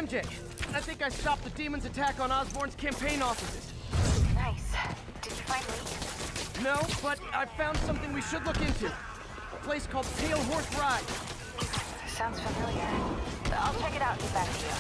MJ. I think I stopped the demon's attack on Osborn's campaign offices. Nice. Did you find leads? No, but I found something we should look into. A place called Pale Horse Ride. Sounds familiar. I'll check it out and get back to you.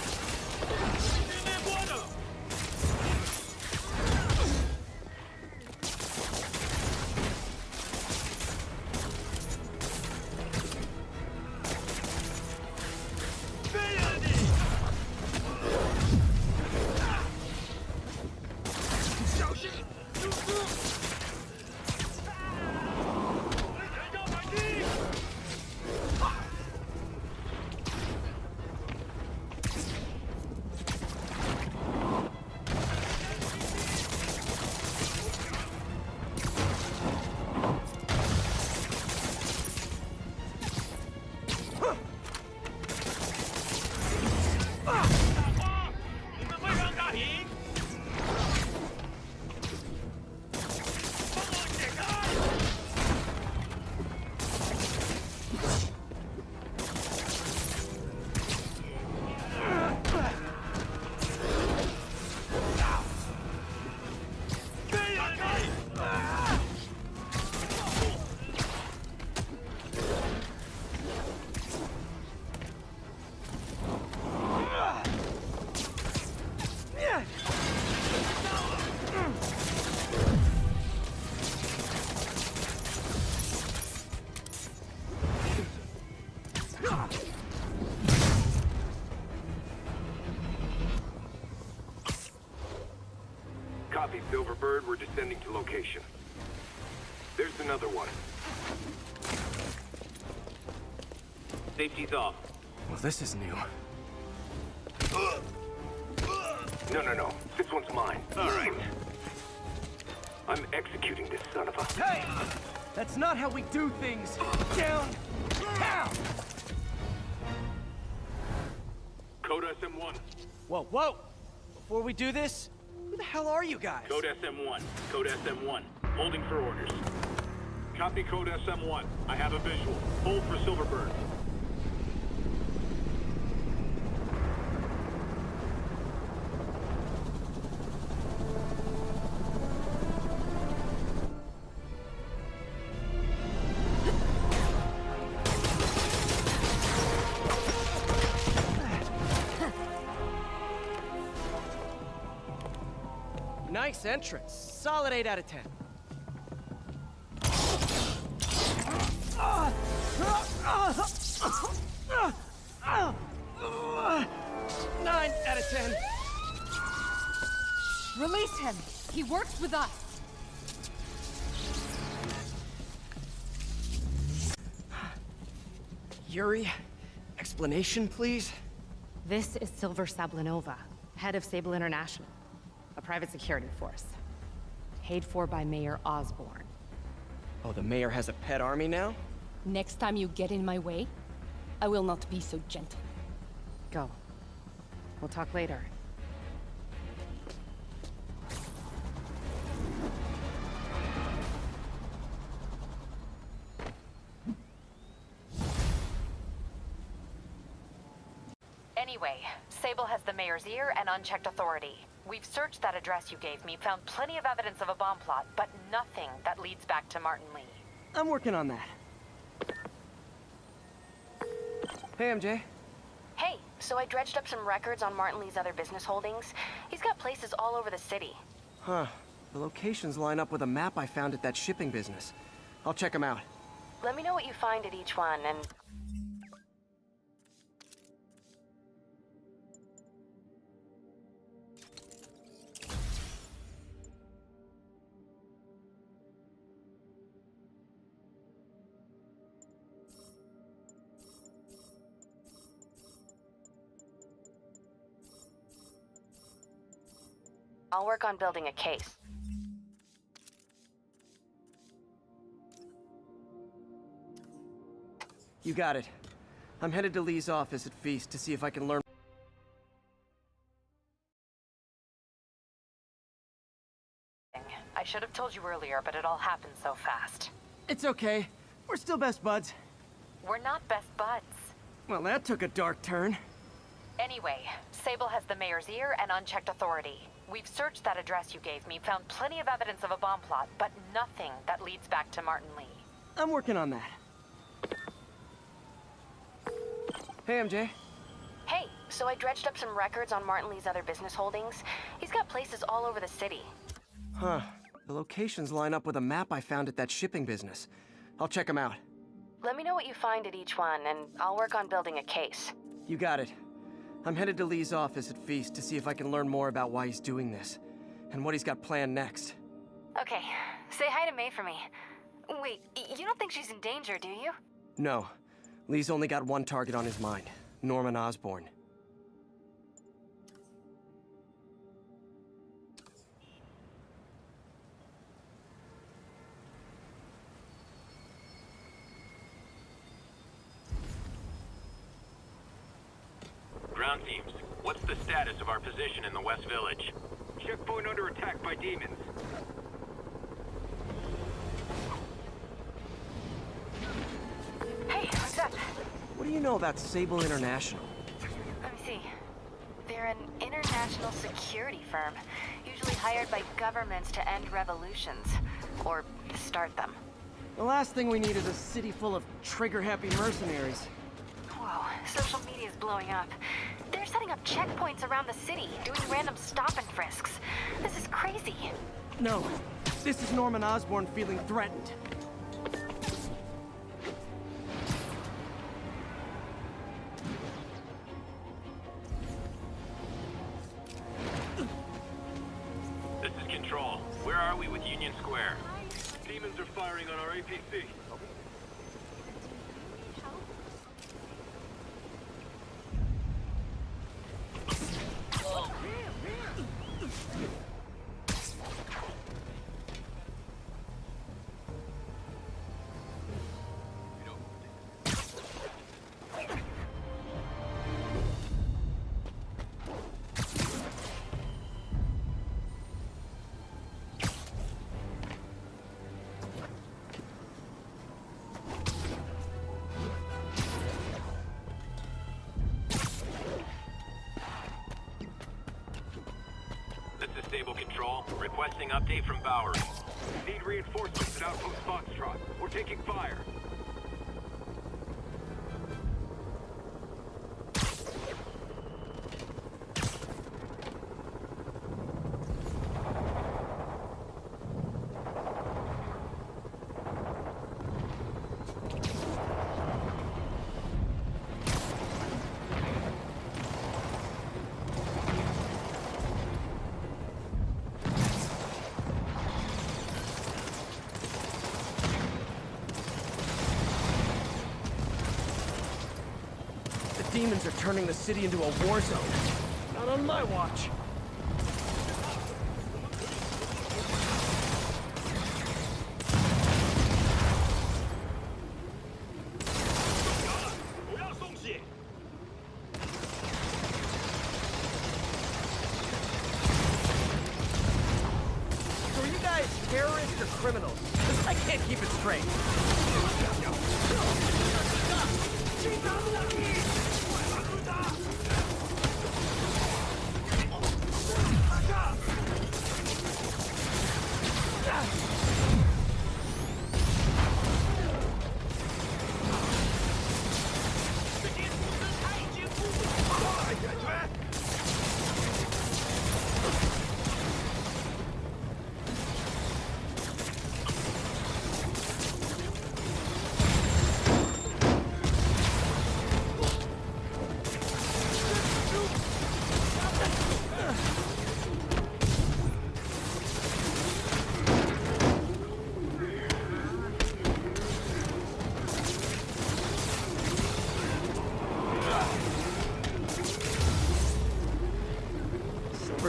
Copy, Silverbird. We're descending to location. There's another one. Safety's off. Well, this is new. No. This one's mine. All right. I'm executing this son of a... Hey! That's not how we do things! Down! Down! Code SM1. Whoa! Before we do this, who the hell are you guys? Code SM1. Code SM1. Holding for orders. Copy Code SM1. I have a visual. Hold for Silverbird. Nice entrance. Solid 8 out of 10. 9 out of 10. Release him. He works with us. Yuri, explanation, please? This is Silver Sablinova, head of Sable International, a private security force. Paid for by Mayor Osborn. Oh, the mayor has a pet army now? Next time you get in my way, I will not be so gentle. Go. We'll talk later. Anyway, Sable has the mayor's ear and unchecked authority. We've searched that address you gave me, found plenty of evidence of a bomb plot, but nothing that leads back to Martin Lee. I'm working on that. Hey, MJ. Hey, so I dredged up some records on Martin Lee's other business holdings. He's got places all over the city. Huh. The locations line up with a map I found at that shipping business. I'll check them out. Let me know what you find at each one, and... I'll work on building a case. You got it. I'm headed to Lee's office at Feast to see if I can learn. I should have told you earlier, but it all happened so fast. It's okay. We're still best buds. We're not best buds. Well, that took a dark turn. Anyway, Sable has the mayor's ear and unchecked authority. We've searched that address you gave me, found plenty of evidence of a bomb plot, but nothing that leads back to Martin Lee. I'm working on that. Hey, MJ. Hey, so I dredged up some records on Martin Lee's other business holdings. He's got places all over the city. Huh. The locations line up with a map I found at that shipping business. I'll check them out. Let me know what you find at each one, and I'll work on building a case. You got it. I'm headed to Lee's office at Feast to see if I can learn more about why he's doing this, and what he's got planned next. Okay, say hi to May for me. Wait, you don't think she's in danger, do you? No. Lee's only got one target on his mind, Norman Osborn. Ground teams, what's the status of our position in the West Village? Checkpoint under attack by demons. Hey, what's up? What do you know about Sable International? Let me see. They're an international security firm, usually hired by governments to end revolutions, or start them. The last thing we need is a city full of trigger-happy mercenaries. Whoa, social media's blowing up. They're setting up checkpoints around the city, doing random stop and frisks. This is crazy. No, this is Norman Osborn feeling threatened. This is Control. Where are we with Union Square? Demons are firing on our APC. Stable Control, requesting update from Bowery. Need reinforcements at Outpost Foxtrot. We're taking fire. Demons are turning the city into a war zone. Not on my watch. So are you guys terrorists or criminals? 'Cause I can't keep it straight.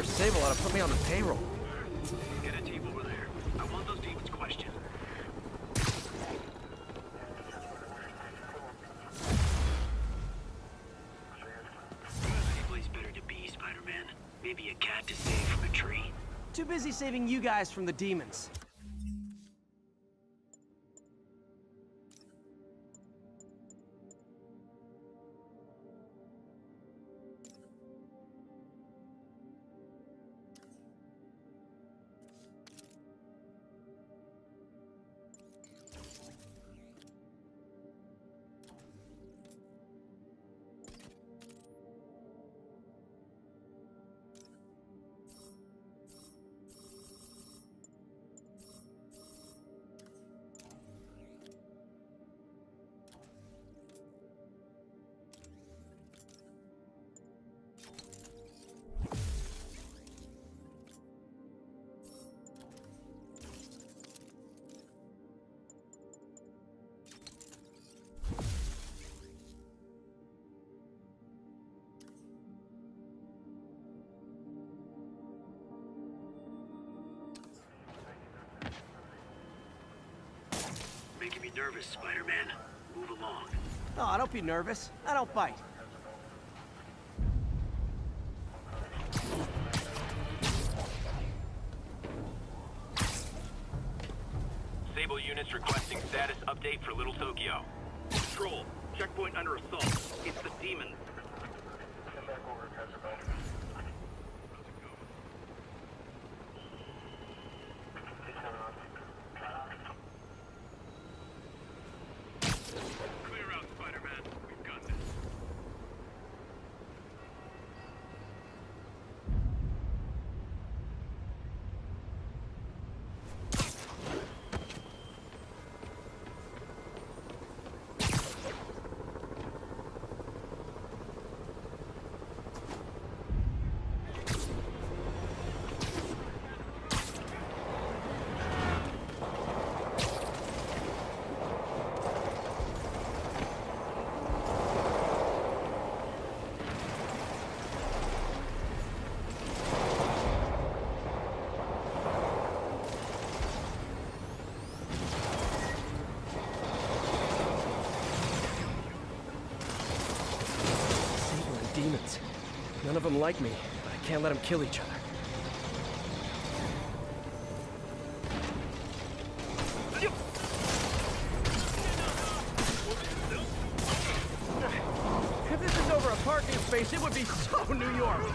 Sable ought to put me on the payroll. Get a tape over there. I want those demons questioned. Any place better to be, Spider-Man? Maybe a cat to save from a tree? Too busy saving you guys from the demons. be nervous, Spider-Man. Move along. Oh, don't be nervous. I don't bite. Sable units requesting status update for Little Tokyo. Control, checkpoint under assault. It's the demons. Clear out, Spider-Man. We've got this. Demons. None of them like me, but I can't let them kill each other. If this is over a parking space, it would be so New York.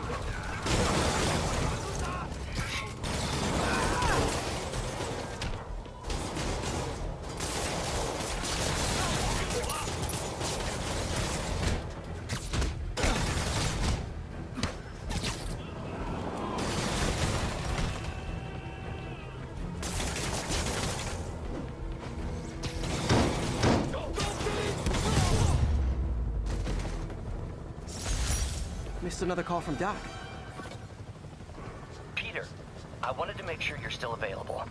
Missed another call from Doc. Peter, I wanted to make sure you're still available.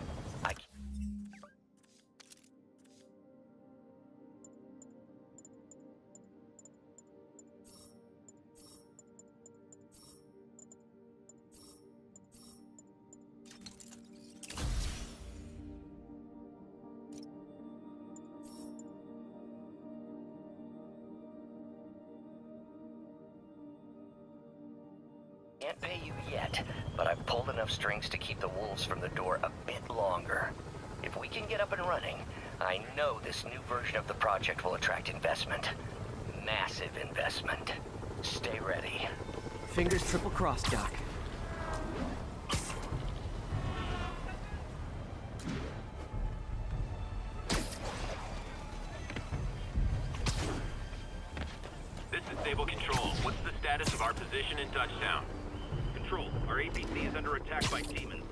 Can't pay you yet, but I've pulled enough strings to keep the wolves from the door a bit longer. If we can get up and running, I know this new version of the project will attract investment. Massive investment. Stay ready. Fingers triple crossed, Doc. This is Sable Control. What's the status of our position in Touchdown? Control, our APC is under attack by demons.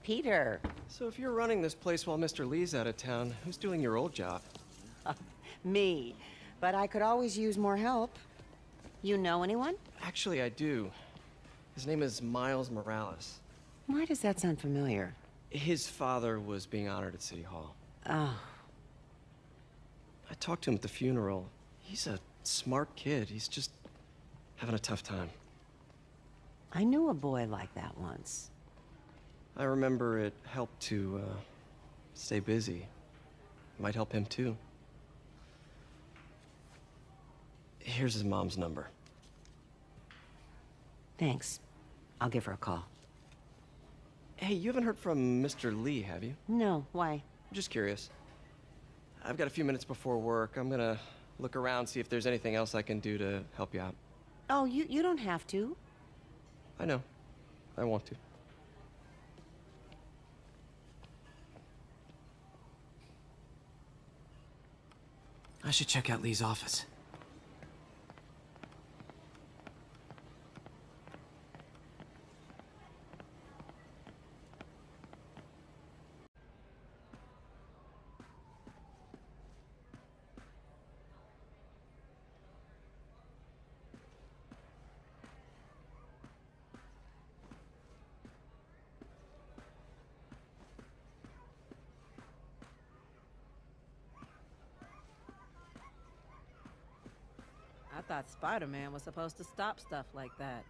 Peter. So if you're running this place while Mr. Lee's out of town, who's doing your old job? Me. But I could always use more help. You know anyone? Actually, I do. His name is Miles Morales. Why does that sound familiar? His father was being honored at City Hall. Oh. I talked to him at the funeral. He's a smart kid. He's just having a tough time. I knew a boy like that once. I remember it helped to, stay busy. Might help him, too. Here's his mom's number. Thanks. I'll give her a call. Hey, you haven't heard from Mr. Lee, have you? No, why? Just curious. I've got a few minutes before work. I'm gonna look around, see if there's anything else I can do to help you out. Oh, you don't have to. I know. I want to. I should check out Lee's office. thought Spider-Man was supposed to stop stuff like that.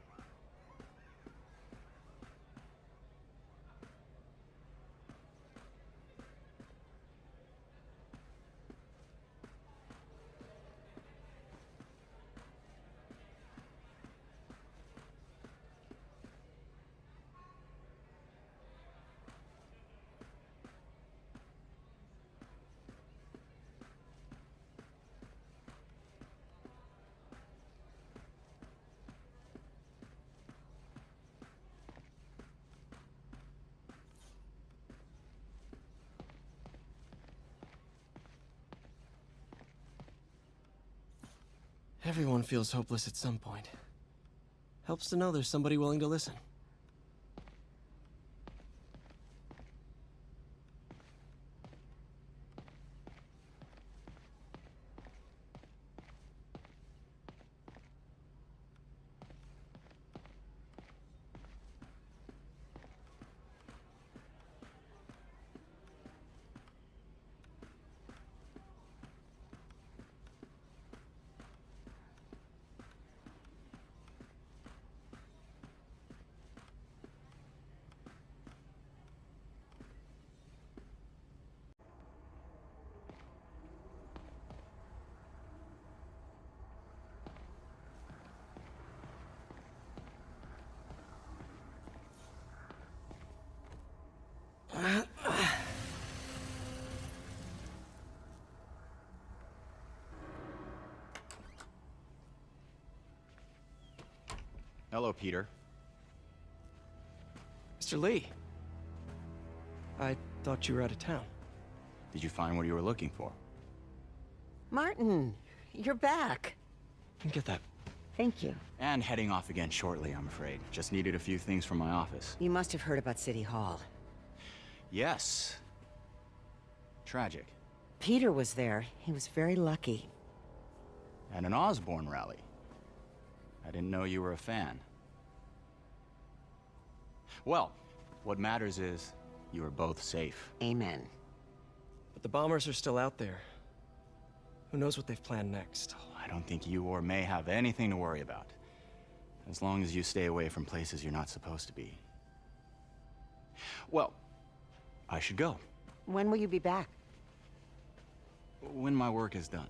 Everyone feels hopeless at some point. Helps to know there's somebody willing to listen. Hello, Peter. Mr. Lee. I thought you were out of town. Did you find what you were looking for? Martin, you're back. Get that. Thank you. And heading off again shortly, I'm afraid. Just needed a few things from my office. You must have heard about City Hall. Yes. Tragic. Peter was there. He was very lucky. At an Osborn rally. I didn't know you were a fan. Well, what matters is you are both safe. Amen. But the bombers are still out there. Who knows what they've planned next? I don't think you or May have anything to worry about. As long as you stay away from places you're not supposed to be. Well, I should go. When will you be back? When my work is done.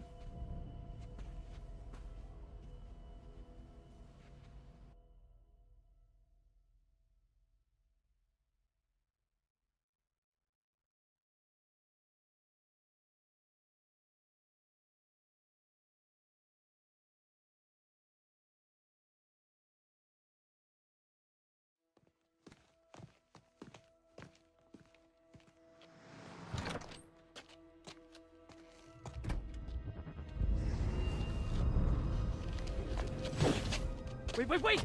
Wait!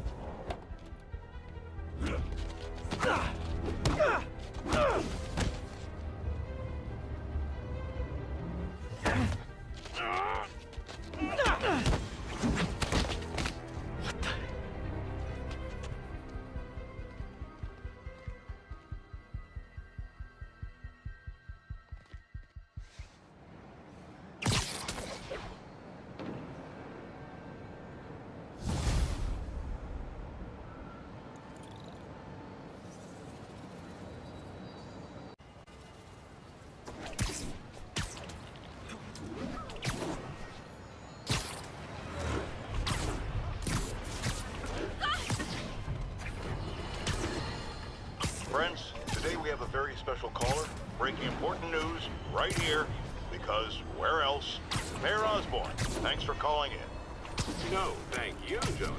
Friends, today we have a very special caller, breaking important news right here, because where else? Mayor Osborn, thanks for calling in. No, thank you, Jonah.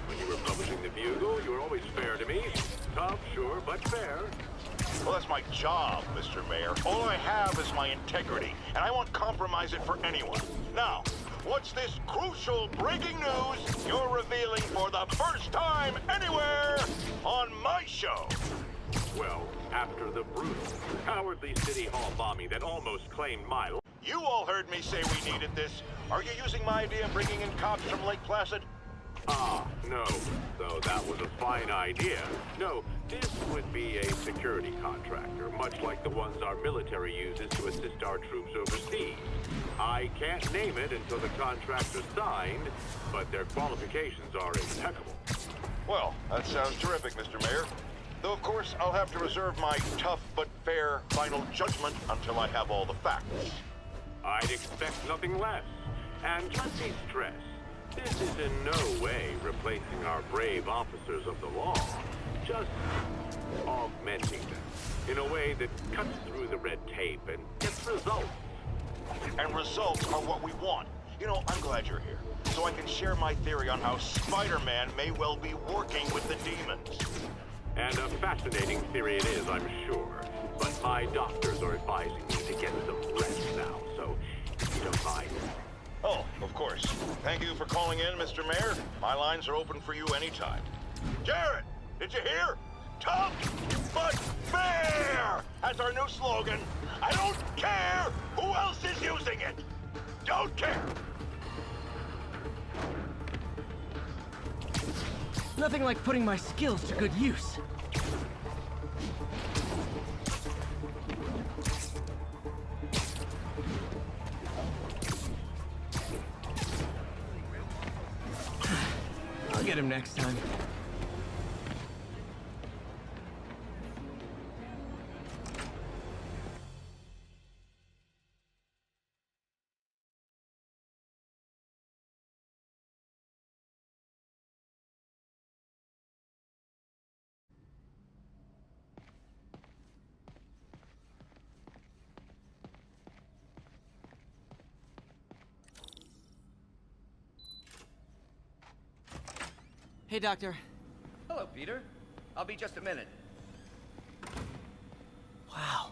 When you were publishing the Bugle, you were always fair to me. Tough, sure, but fair. Well, that's my job, Mr. Mayor. All I have is my integrity, and I won't compromise it for anyone. Now, what's this crucial breaking news you're revealing for the first time anywhere on my show? Well, after the brutal, cowardly City Hall bombing that almost claimed my life. You all heard me say we needed this. Are you using my idea of bringing in cops from Lake Placid? Ah, no. Though that was a fine idea. No, this would be a security contractor, much like the ones our military uses to assist our troops overseas. I I can't name it until the contracts are signed, but their qualifications are impeccable. Well, that sounds terrific, Mr. Mayor. Though, of course, I'll have to reserve my tough but fair final judgment until I have all the facts. I'd expect nothing less. And let me stress, this is in no way replacing our brave officers of the law, just augmenting them in a way that cuts through the red tape and gets results. And results are what we want. You know, I'm glad you're here, so I can share my theory on how Spider-Man may well be working with the demons. And a fascinating theory it is, I'm sure. But my doctors are advising me to get some rest now, so if you don't mind. Oh, of course. Thank you for calling in, Mr. Mayor. My lines are open for you anytime. Jared, did you hear? Tough but fair! That's our new slogan. I don't care who else is using it. Don't care. Nothing like putting my skills to good use. I'll get him next time. Hey, Doctor. Hello, Peter. I'll be just a minute. Wow.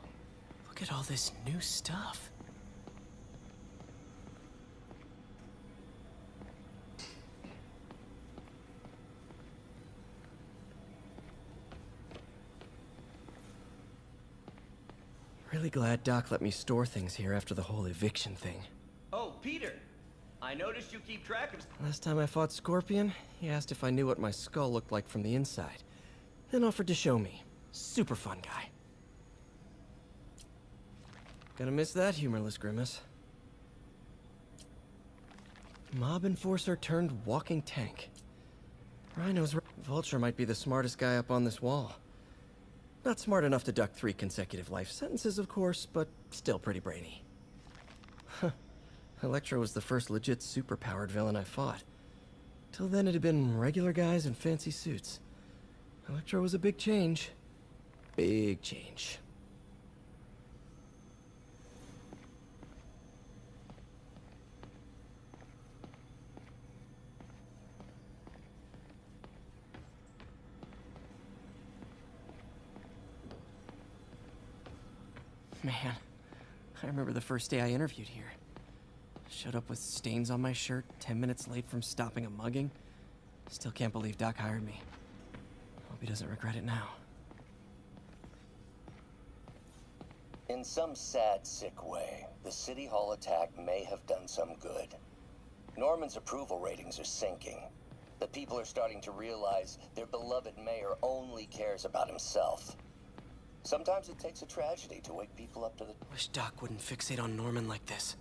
Look at all this new stuff. Really glad Doc let me store things here after the whole eviction thing. Oh, Peter! I noticed you keep track of... Last time I fought Scorpion, he asked if I knew what my skull looked like from the inside. Then offered to show me. Super fun guy. Gonna miss that humorless grimace. Mob enforcer turned walking tank. Rhino's... Vulture might be the smartest guy up on this wall. Not smart enough to duck 3 consecutive life sentences, of course, but still pretty brainy. Huh. Electro was the first legit superpowered villain I fought. Till then it had been regular guys in fancy suits. Electro was a big change. Big change. Man, I remember the first day I interviewed here. Showed up with stains on my shirt, 10 minutes late from stopping a mugging. Still can't believe Doc hired me. Hope he doesn't regret it now. In some sad, sick way, the City Hall attack may have done some good. Norman's approval ratings are sinking. The people are starting to realize their beloved mayor only cares about himself. Sometimes it takes a tragedy to wake people up to the... Wish Doc wouldn't fixate on Norman like this.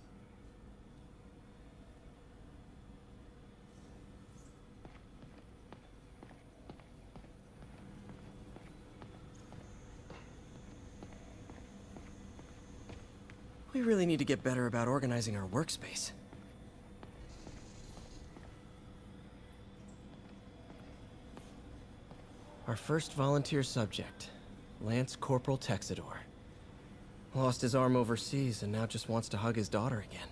We really need to get better about organizing our workspace. Our first volunteer subject, Lance Corporal Texador. Lost his arm overseas and now just wants to hug his daughter again.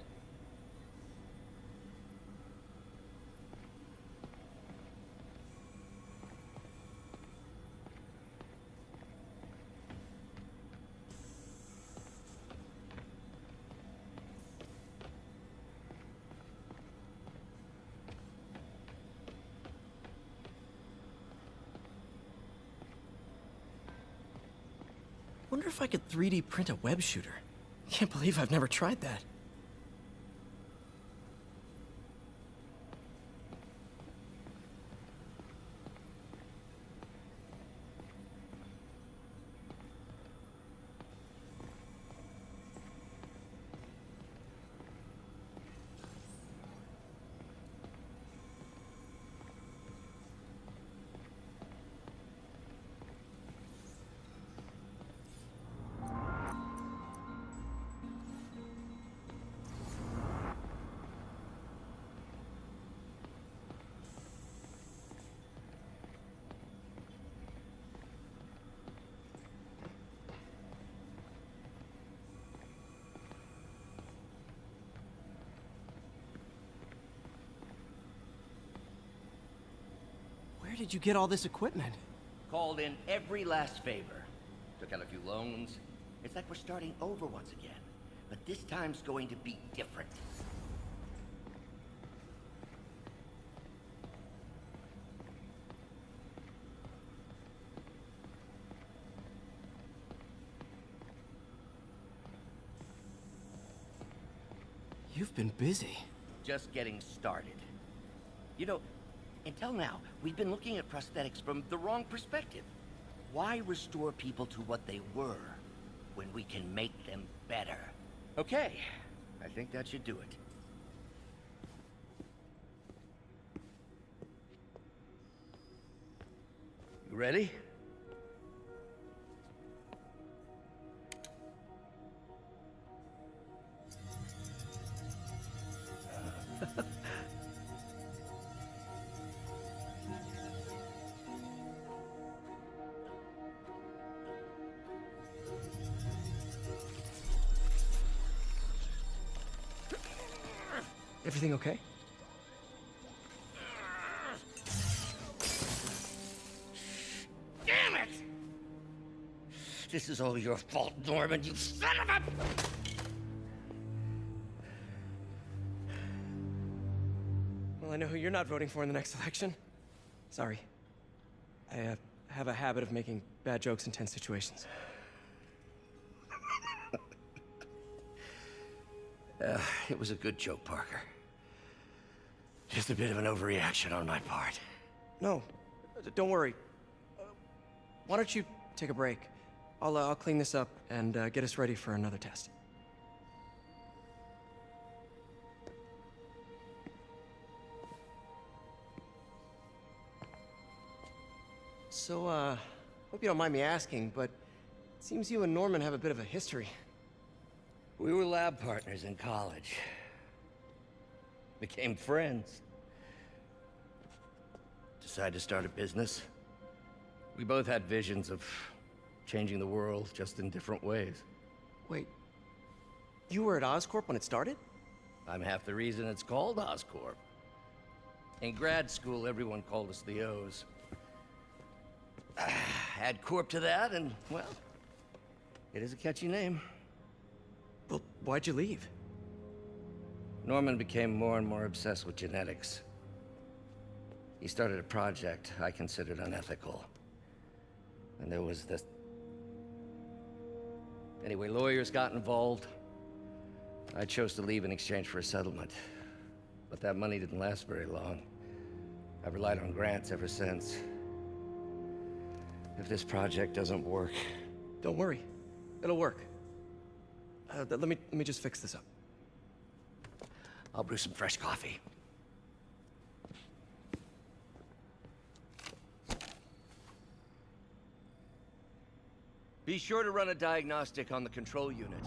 Wonder if I could 3D print a web shooter. Can't believe I've never tried that. did you get all this equipment? Called in every last favor. Took out a few loans. It's like we're starting over once again. But this time's going to be different. You've been busy. Just getting started. You know, until now, we've been looking at prosthetics from the wrong perspective. Why restore people to what they were when we can make them better? Okay, I think that should do it. You ready? Everything okay? Damn it! This is all your fault, Norman, you son of a... Well, I know who you're not voting for in the next election. Sorry. I have a habit of making bad jokes in tense situations. It was a good joke, Parker. Just a bit of an overreaction on my part. No, don't worry. Why don't you take a break? I'll clean this up and get us ready for another test. So, hope you don't mind me asking, but it seems you and Norman have a bit of a history. We were lab partners in college. Became friends. Decided to start a business. We both had visions of changing the world, just in different ways. Wait, you were at Oscorp when it started? I'm half the reason it's called Oscorp. In grad school, everyone called us the O's. Add Corp to that, and, well, it is a catchy name. Well, why'd you leave? Norman became more and more obsessed with genetics. He started a project I considered unethical. And there was this... Anyway, lawyers got involved. I chose to leave in exchange for a settlement. But that money didn't last very long. I've relied on grants ever since. If this project doesn't work... Don't worry. It'll work. Let me just fix this up. I'll brew some fresh coffee. Be sure to run a diagnostic on the control unit.